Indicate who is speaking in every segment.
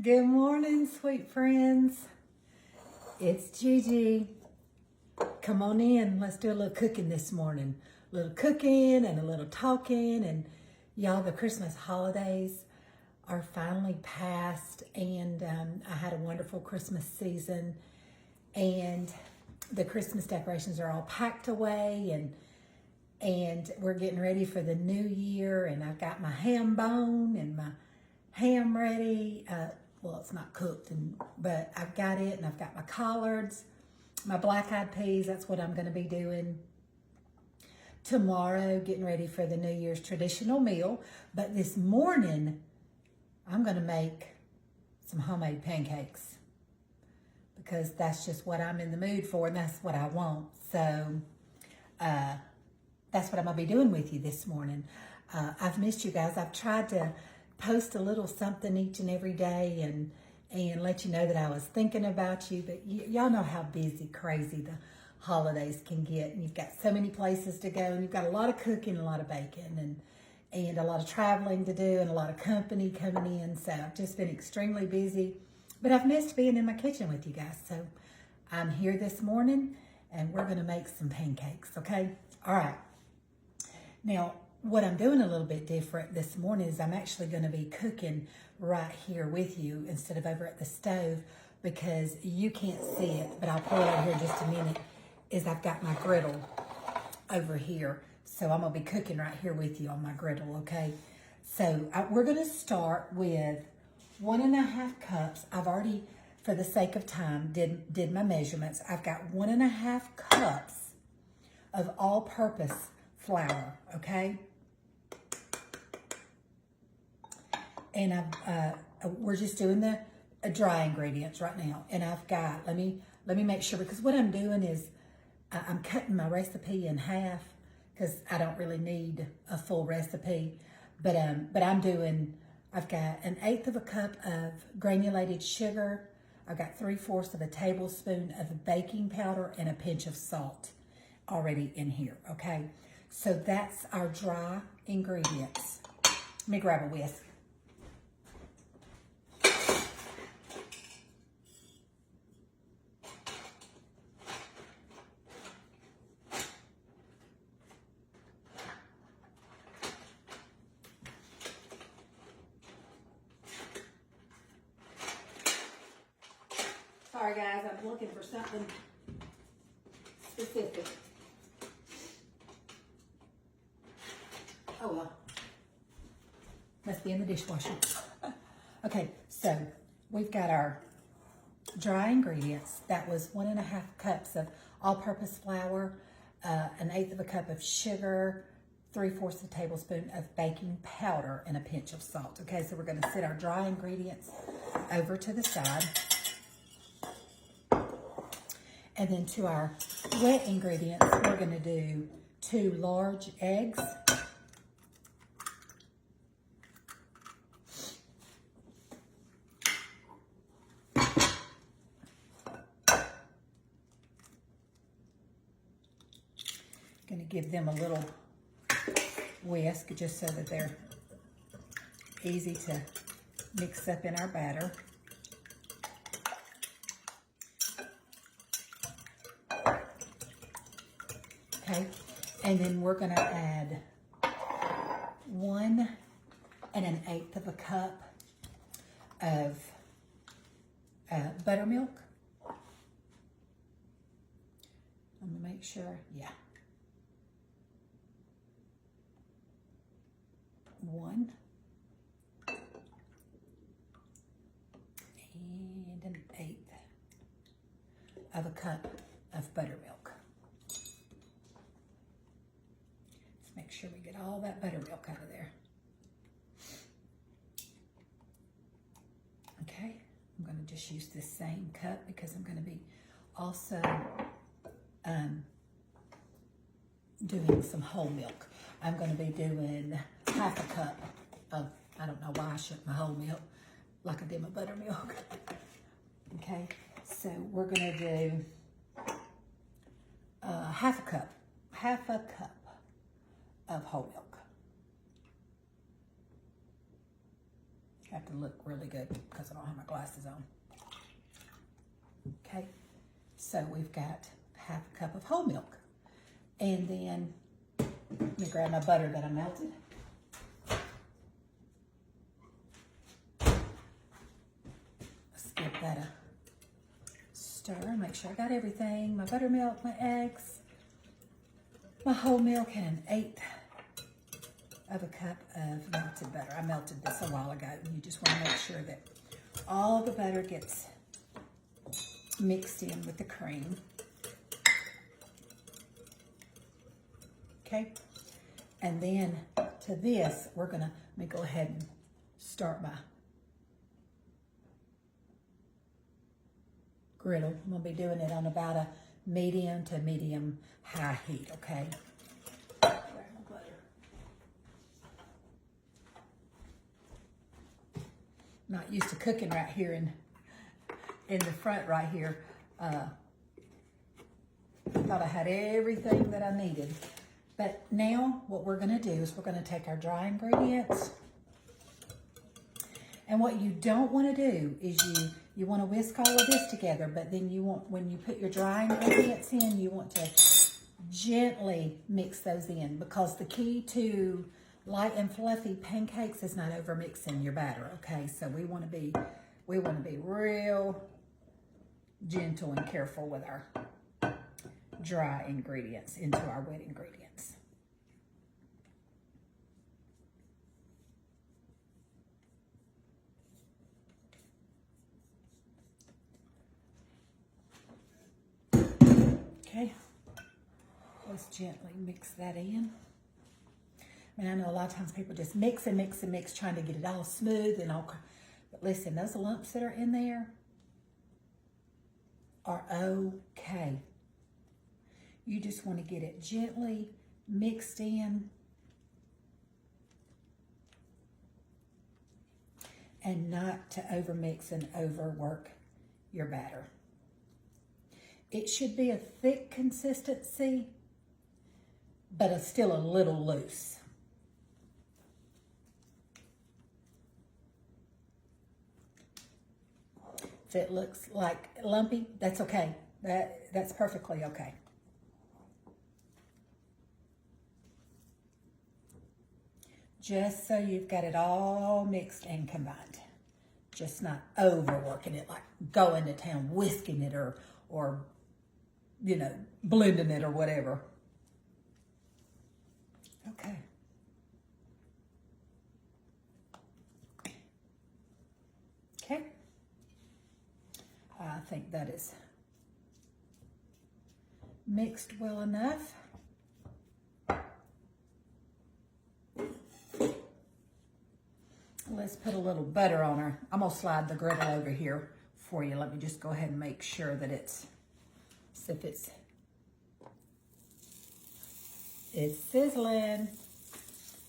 Speaker 1: Good morning, sweet friends. It's Gigi. Come on in. Let's do a little cooking this morning. A little cooking and a little talking. And y'all, the Christmas holidays are finally past. And I had a wonderful Christmas season. And the Christmas decorations are all packed away. And we're getting ready for the new year. And I've got my ham bone and my ham ready. Well, it's not cooked, but I've got it, and I've got my collards, my black-eyed peas. That's what I'm going to be doing tomorrow, getting ready for the New Year's traditional meal. But this morning, I'm going to make some homemade pancakes because that's just what I'm in the mood for, and that's what I want. So that's what I'm going to be doing with you this morning. I've missed you guys. I've tried to post a little something each and every day and let you know that I was thinking about you, but y'all know how busy, crazy the holidays can get, and you've got so many places to go, and you've got a lot of cooking, a lot of baking, and a lot of traveling to do, and a lot of company coming in. So I've just been extremely busy, but I've missed being in my kitchen with you guys. So I'm here this morning, and we're gonna make some pancakes, okay? All right. Now, what I'm doing a little bit different this morning is I'm actually going to be cooking right here with you instead of over at the stove, because you can't see it, but I'll pull it over here in just a minute, is I've got my griddle over here. So I'm going to be cooking right here with you on my griddle, okay? So we're going to start with 1.5 cups. I've already, for the sake of time, did my measurements. I've got 1.5 cups of all-purpose flour, okay? And we're just doing the dry ingredients right now. And I've got, let me make sure, because what I'm doing is I'm cutting my recipe in half because I don't really need a full recipe. But I'm doing, I've got 1/8 of a cup of granulated sugar. I've got 3/4 of a tablespoon of baking powder and a pinch of salt already in here, okay? So that's our dry ingredients. Let me grab a whisk. Sorry guys, I'm looking for something specific. Oh well, must be in the dishwasher. Okay, so we've got our dry ingredients. That was 1.5 cups of all-purpose flour, 1/8 of a cup of sugar, 3/4 of a tablespoon of baking powder, and a pinch of salt. Okay, so we're going to set our dry ingredients over to the side. And then to our wet ingredients, we're going to do 2 large eggs. Going to give them a little whisk just so that they're easy to mix up in our batter. Okay, and then we're going to add 1 1/8 of a cup of buttermilk. Let me make sure, yeah. 1 1/8 of a cup of buttermilk. Let's make sure we get all that buttermilk out of there. Okay, I'm going to just use this same cup because I'm going to be also doing some whole milk. I'm going to be doing 1/2 a cup of, I don't know why I shook my whole milk like I did my buttermilk. Okay, so we're going to do 1/2 a cup of whole milk. Have to look really good because I don't have my glasses on. Okay, so we've got half a cup of whole milk. And then, let me grab my butter that I melted. Let's give that a stir, make sure I got everything. My buttermilk, my eggs, my whole milk, and 1/8 of a cup of melted butter. I melted this a while ago. You just want to make sure that all the butter gets mixed in with the cream. Okay, and then to this, let me go ahead and start my griddle. I'm gonna be doing it on about a medium to medium high heat, okay? Not used to cooking right here in the front right here. I thought I had everything that I needed. But now what we're gonna do is we're gonna take our dry ingredients. And what you don't wanna do is you wanna whisk all of this together, but then when you put your dry ingredients in, you want to gently mix those in, because the key to light and fluffy pancakes is not over mixing your batter, okay? So we wanna be real gentle and careful with our dry ingredients into our wet ingredients. Okay, let's gently mix that in. I mean, I know a lot of times people just mix and mix and mix, trying to get it all smooth and all, but listen, those lumps that are in there are okay. You just want to get it gently mixed in and not to overmix and overwork your batter. It should be a thick consistency, but it's still a little loose. If it looks like lumpy, that's okay. That's perfectly okay. Just so you've got it all mixed and combined. Just not overworking it, like going to town, whisking it or you know, blending it or whatever. Okay. Okay. I think that is mixed well enough. Let's put a little butter on her. I'm gonna slide the griddle over here for you. Let me just go ahead and make sure that it's sizzling.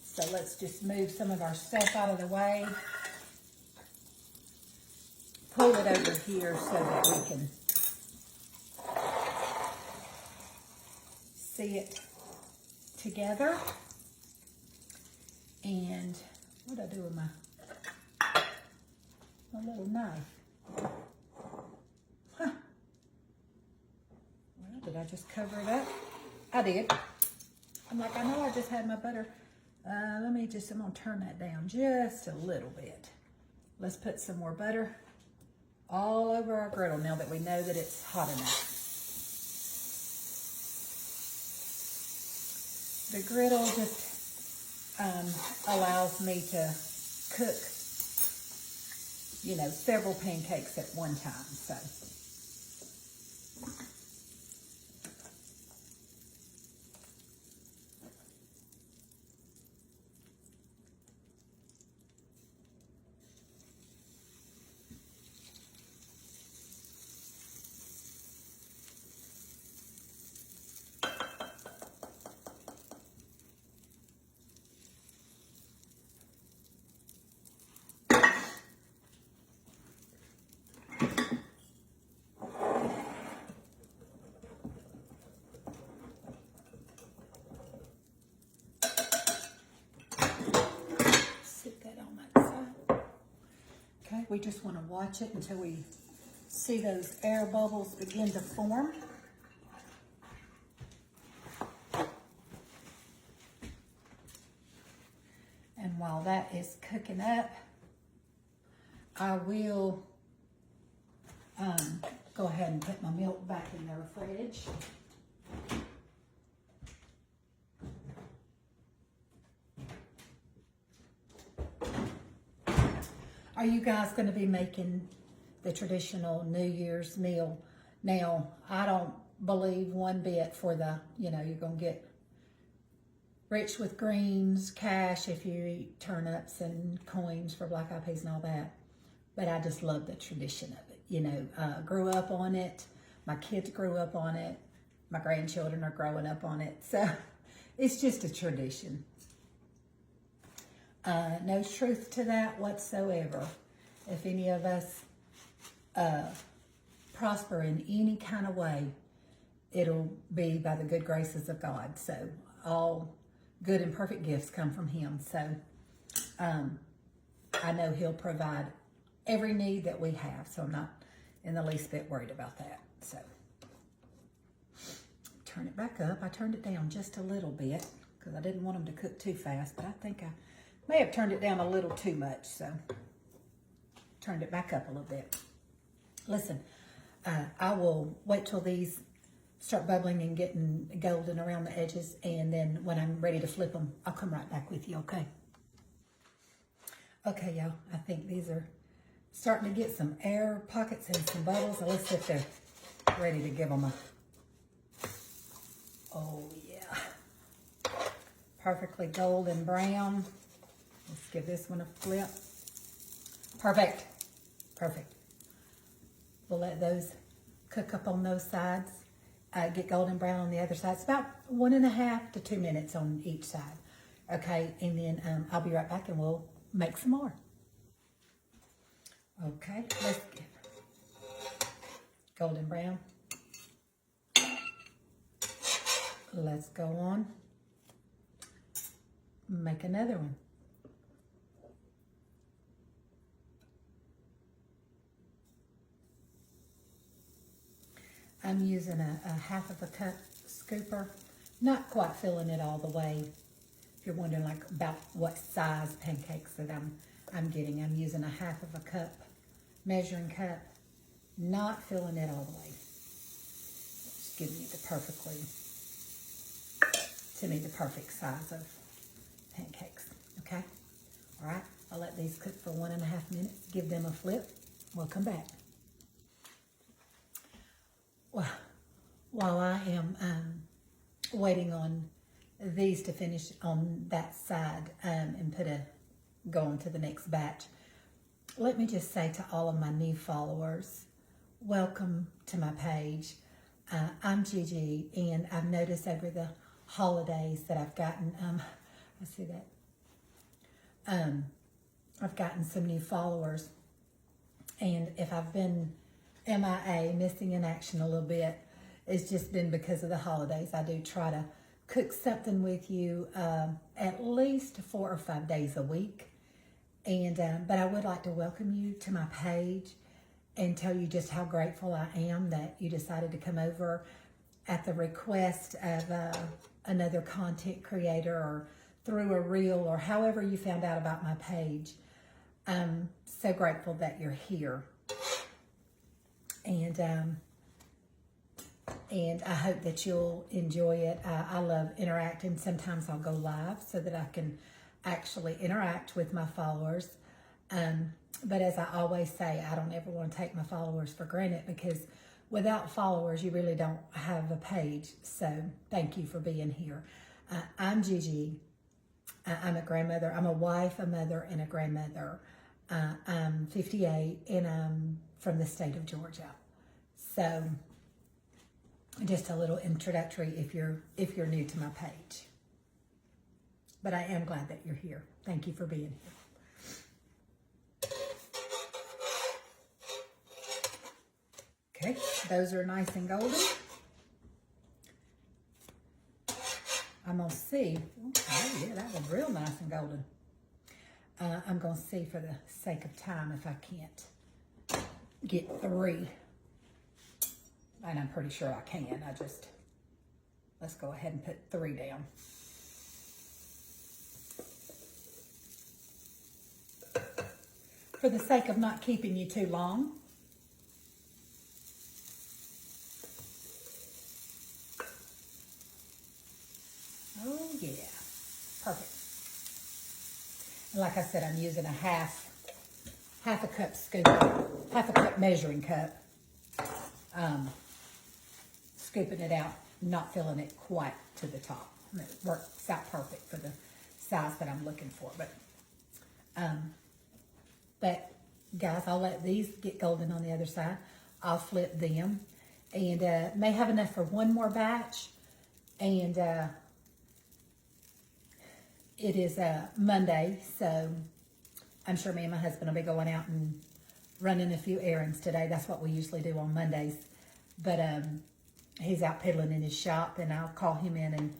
Speaker 1: So let's just move some of our stuff out of the way. Pull it over here so that we can see it together. And what did I do with my little knife? Huh. Well, did I just cover it up? I did. I'm like, I know I just had my butter. I'm gonna turn that down just a little bit. Let's put some more butter all over our griddle now that we know that it's hot enough. The griddle just allows me to cook, you know, several pancakes at one time, so. Okay, we just want to watch it until we see those air bubbles begin to form. And while that is cooking up, I will go ahead and put my milk back in the fridge. Are you guys going to be making the traditional New Year's meal? Now, I don't believe one bit for the, you're going to get rich with greens, cash if you eat turnips and coins for black eyed peas and all that. But I just love the tradition of it. Grew up on it. My kids grew up on it. My grandchildren are growing up on it. So it's just a tradition. No truth to that whatsoever. If any of us prosper in any kind of way, it'll be by the good graces of God. So all good and perfect gifts come from Him. So I know He'll provide every need that we have. So I'm not in the least bit worried about that. So turn it back up. I turned it down just a little bit because I didn't want them to cook too fast, but I think I may have turned it down a little too much, so turned it back up a little bit. Listen, I will wait till these start bubbling and getting golden around the edges, and then when I'm ready to flip them, I'll come right back with you, okay? Okay, y'all, I think these are starting to get some air pockets and some bubbles. So let's see if they're ready to give them a, oh yeah, perfectly golden brown. Let's give this one a flip. Perfect. Perfect. We'll let those cook up on those sides. Get golden brown on the other side. It's about 1.5 to 2 minutes on each side. Okay, and then I'll be right back and we'll make some more. Okay, let's get golden brown. Let's go on. Make another one. I'm using a 1/2 cup scooper, not quite filling it all the way. If you're wondering like about what size pancakes that I'm getting, I'm using a 1/2 cup measuring cup, not filling it all the way. Just giving you the perfect size of pancakes. Okay, all right. I'll let these cook for 1.5 minutes. Give them a flip. We'll come back. Well, while I am waiting on these to finish on that side and go on to the next batch, let me just say to all of my new followers, welcome to my page. I'm Gigi, and I've noticed over the holidays that I've gotten, I see that, I've gotten some new followers, and if I've been MIA, missing in action a little bit, it's just been because of the holidays. I do try to cook something with you at least 4 or 5 days a week. And but I would like to welcome you to my page and tell you just how grateful I am that you decided to come over at the request of another content creator or through a reel or however you found out about my page. I'm so grateful that you're here. And I hope that you'll enjoy it. I love interacting. Sometimes I'll go live so that I can actually interact with my followers. But as I always say, I don't ever want to take my followers for granted, because without followers, you really don't have a page. So thank you for being here. I'm Gigi. I'm a grandmother. I'm a wife, a mother, and a grandmother. I'm 58, and I'm from the state of Georgia. So just a little introductory if you're new to my page. But I am glad that you're here. Thank you for being here. Okay, those are nice and golden. I'm gonna see. Oh yeah, that was real nice and golden. I'm going to see for the sake of time if I can't get 3. And I'm pretty sure I can. Let's go ahead and put 3 down. For the sake of not keeping you too long. Oh yeah, perfect. And like I said, I'm using a half a cup scoop, half a cup measuring cup. Scooping it out, not filling it quite to the top. It works out perfect for the size that I'm looking for. But guys, I'll let these get golden on the other side. I'll flip them, and may have enough for one more batch. And it is Monday, so I'm sure me and my husband will be going out and running a few errands today. That's what we usually do on Mondays. But he's out piddling in his shop, and I'll call him in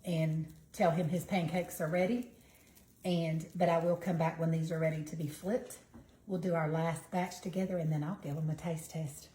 Speaker 1: and tell him his pancakes are ready. But I will come back when these are ready to be flipped. We'll do our last batch together, and then I'll give them a taste test.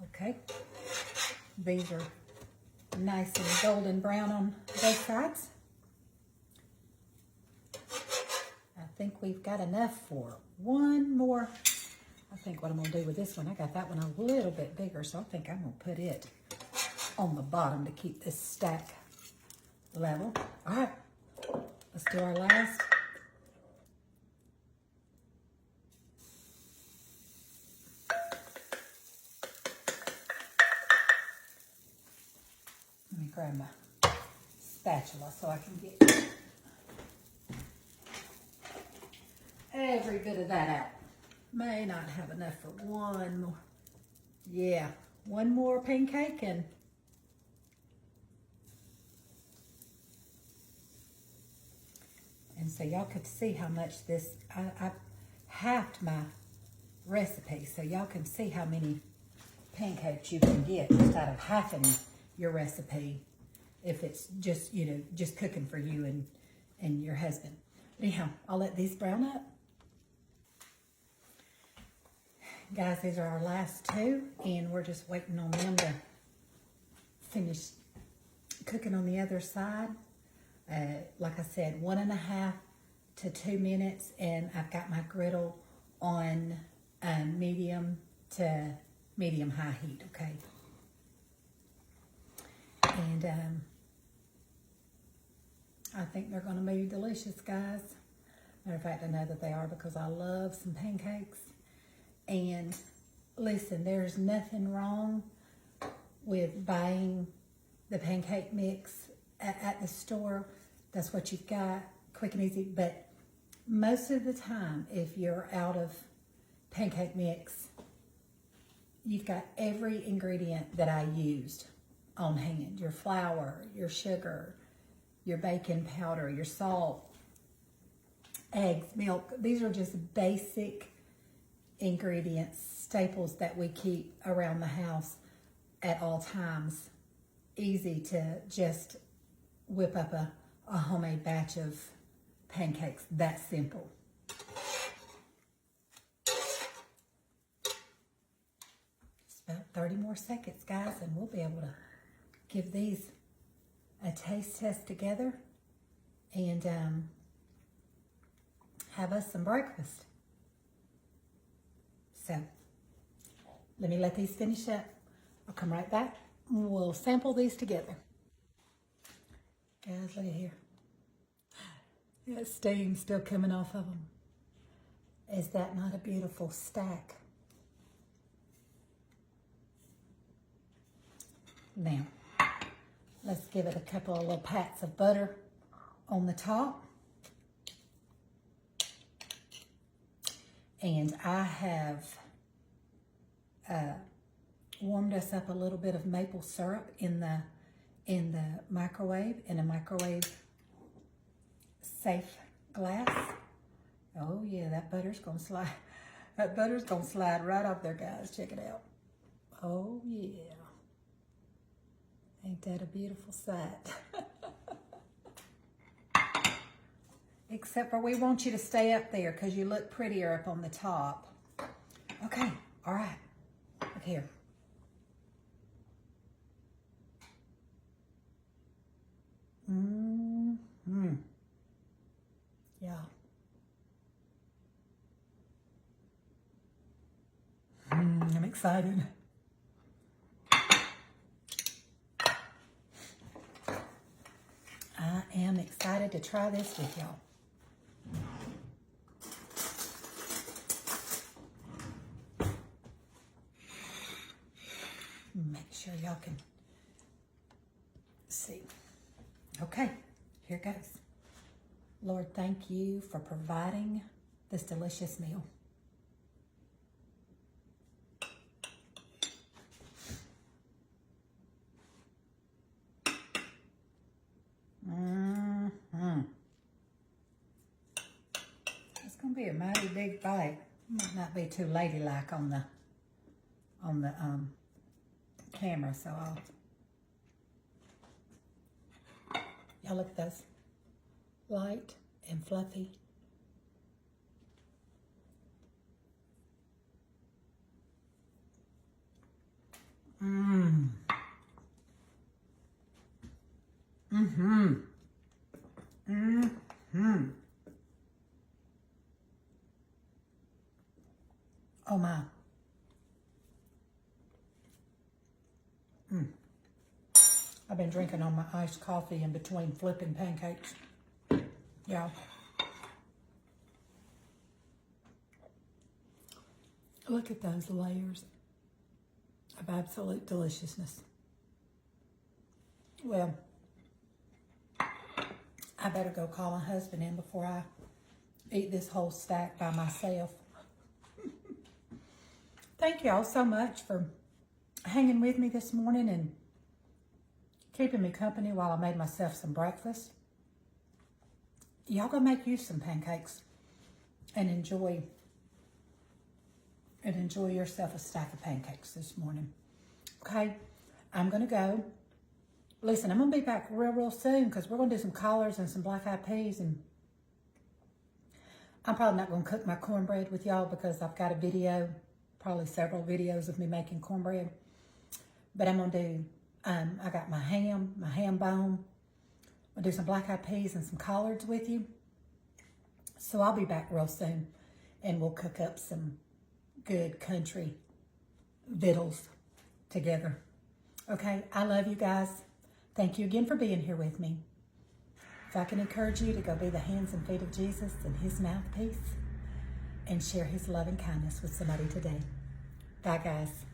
Speaker 1: Okay, these are nice and golden brown on both sides. I think we've got enough for one more. I think what I'm going to do with this one, I got that one a little bit bigger, so I think I'm going to put it on the bottom to keep this stack level. All right, let's do our last. Let me grab my spatula so I can get every bit of that out. May not have enough for one more. Yeah, one more pancake and so y'all could see how much this, I halved my recipe so y'all can see how many pancakes you can get just out of halving your recipe if it's just, you know, just cooking for you and your husband. Anyhow, I'll let these brown up. Guys, these are our last 2, and we're just waiting on them to finish cooking on the other side. Like I said, 1.5 to 2 minutes, and I've got my griddle on medium to medium high heat, okay? And I think they're going to be delicious, guys. Matter of fact, I know that they are because I love some pancakes. And listen, there's nothing wrong with buying the pancake mix at the store. That's what you've got, quick and easy. But most of the time, if you're out of pancake mix, you've got every ingredient that I used on hand. Your flour, your sugar, your baking powder, your salt, eggs, milk. These are just basic ingredients, staples that we keep around the house at all times. Easy to just whip up a homemade batch of pancakes. That simple. Just about 30 more seconds, guys, and we'll be able to give these a taste test together and have us some breakfast. So, let me let these finish up. I'll come right back. We'll sample these together. Guys, look at here. That steam's still coming off of them. Is that not a beautiful stack? Now, let's give it a couple of little pats of butter on the top. And I have warmed us up a little bit of maple syrup in the microwave, in a microwave safe glass. Oh yeah, that butter's gonna slide. That butter's gonna slide right off there, guys. Check it out. Oh yeah. Ain't that a beautiful sight? Except for we want you to stay up there because you look prettier up on the top. Okay, all right. Look here. Mm-hmm. Yeah. I'm excited. I am excited to try this with y'all. Make sure y'all can see. Okay, here goes. Lord, thank you for providing this delicious meal. It's gonna be a mighty big bite. Might not be too ladylike on the camera, so y'all look at those, light and fluffy. Oh my. I've been drinking on my iced coffee in between flipping pancakes. Yeah. Look at those layers of absolute deliciousness. Well, I better go call my husband in before I eat this whole stack by myself. Thank y'all so much for hanging with me this morning and keeping me company while I made myself some breakfast. Y'all go make you some pancakes and enjoy yourself a stack of pancakes this morning. Okay, I'm gonna go. Listen, I'm gonna be back real soon because we're gonna do some collards and some black-eyed peas, and I'm probably not gonna cook my cornbread with y'all because I've got a video, probably several videos of me making cornbread. But I'm gonna do, I got my ham bone. I'll do some black-eyed peas and some collards with you. So I'll be back real soon and we'll cook up some good country victuals together. Okay, I love you guys. Thank you again for being here with me. If I can encourage you to go be the hands and feet of Jesus and his mouthpiece and share his love and kindness with somebody today. Bye, guys.